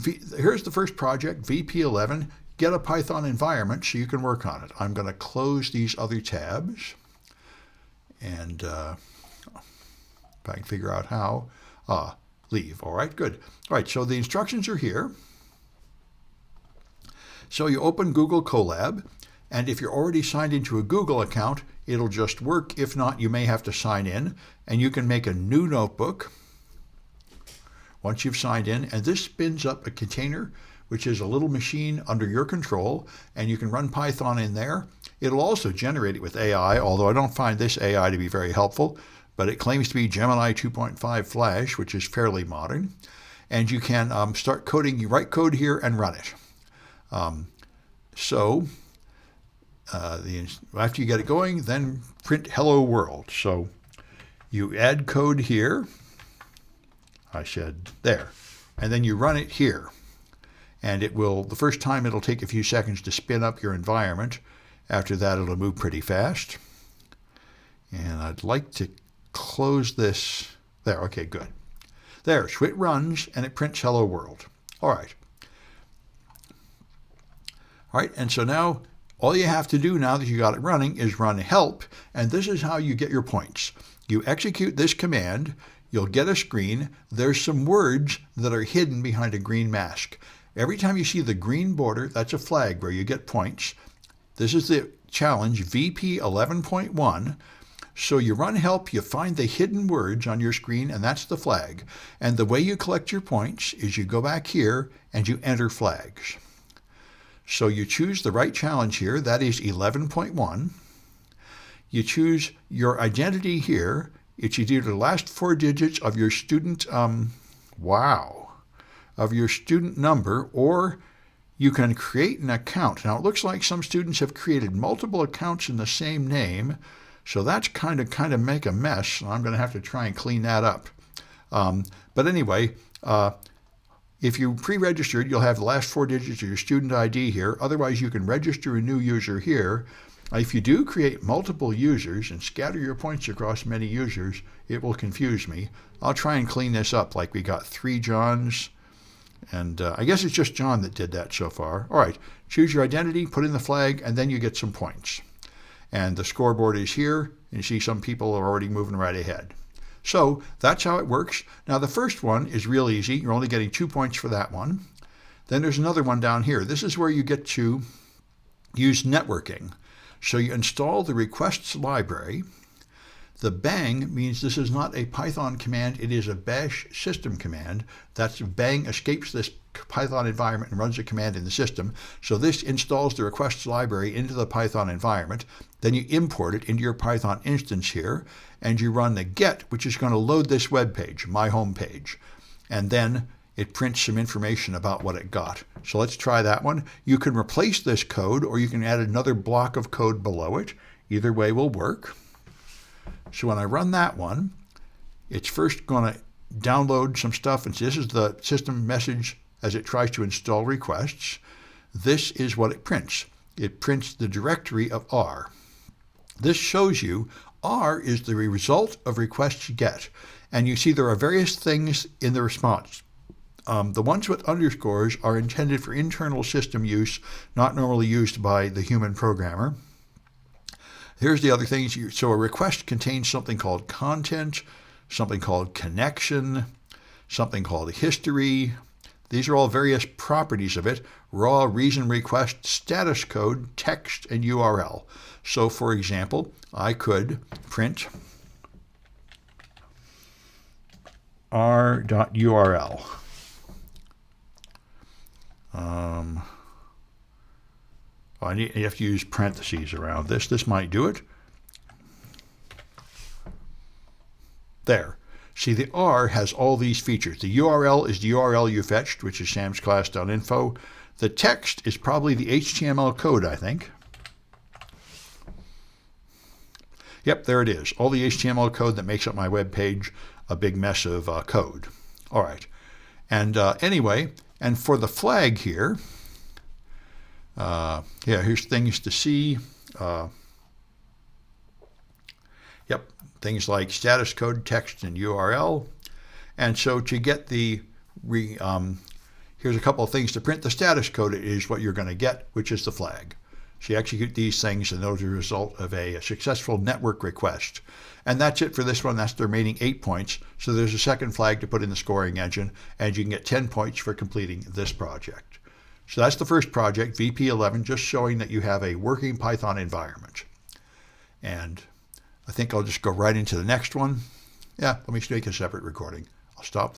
here's the first project, VP11. Get a Python environment so you can work on it. I'm going to close these other tabs. And if I can figure out how, leave. All right, good. All right, so the instructions are here. So you open Google Colab, and if you're already signed into a Google account, it'll just work. If not, you may have to sign in, and you can make a new notebook once you've signed in, and this spins up a container, which is a little machine under your control, and you can run Python in there. It'll also generate it with AI, although I don't find this AI to be very helpful, but it claims to be Gemini 2.5 Flash, which is fairly modern. And you can start coding. You write code here and run it. After you get it going, then print hello world. So you add code here. I said there. And then you run it here. And it will, the first time it'll take a few seconds to spin up your environment. After that, it'll move pretty fast. And I'd like to close this. There, okay, good. There, so it runs and it prints hello world. All right. All right, and so now all you have to do now that you got it running is run help, and this is how you get your points. You execute this command, you'll get a screen. There's some words that are hidden behind a green mask. Every time you see the green border, that's a flag where you get points. This is the challenge, VP 11.1. So you run help, you find the hidden words on your screen, and that's the flag. And the way you collect your points is you go back here and you enter flags. So you choose the right challenge here, that is 11.1. You choose your identity here. It's either the last 4 digits of your student, of your student number, or you can create an account. Now it looks like some students have created multiple accounts in the same name, so that's kind of make a mess. I'm going to have to try and clean that up. But anyway, if you pre-registered, you'll have the last 4 digits of your student ID here. Otherwise, you can register a new user here. If you do create multiple users and scatter your points across many users, it will confuse me. I'll try and clean this up, like we got 3 Johns. And I guess it's just John that did that so far. All right, choose your identity, put in the flag, and then you get some points. And the scoreboard is here, and you see some people are already moving right ahead. So that's how it works. Now the first one is real easy. You're only getting 2 points for that one. Then there's another one down here. This is where you get to use networking. So you install the requests library. The bang means this is not a Python command, it is a bash system command. That's bang escapes this Python environment and runs a command in the system. So this installs the requests library into the Python environment. Then you import it into your Python instance here, and you run the get, which is going to load this web page, my home page. And then it prints some information about what it got. So let's try that one. You can replace this code, or you can add another block of code below it. Either way will work. So when I run that one, it's first going to download some stuff, and this is the system message as it tries to install requests. This is what it prints. It prints the directory of R. This shows you R is the result of requests get. And you see there are various things in the response. The ones with underscores are intended for internal system use, not normally used by the human programmer. Here's the other things. So a request contains something called content, something called connection, something called history. These are all various properties of it: raw, reason, request, status code, text, and URL. So for example, I could print r.url. You have to use parentheses around this. This might do it. There. See, the R has all these features. The URL is the URL you fetched, which is samsclass.info. The text is probably the HTML code, I think. Yep, there it is. All the HTML code that makes up my web page, a big mess of code. All right. And anyway, and for the flag here, here's things to see. Things like status code, text, and URL. And so to get the Here's a couple of things to print. The status code is what you're going to get, which is the flag. So you execute these things, and those are the result of a successful network request. And that's it for this one. That's the remaining 8 points. So there's a second flag to put in the scoring engine, and you can get 10 points for completing this project. So that's the first project, VP11, just showing that you have a working Python environment. And I think I'll just go right into the next one. Yeah, let me make a separate recording. I'll stop.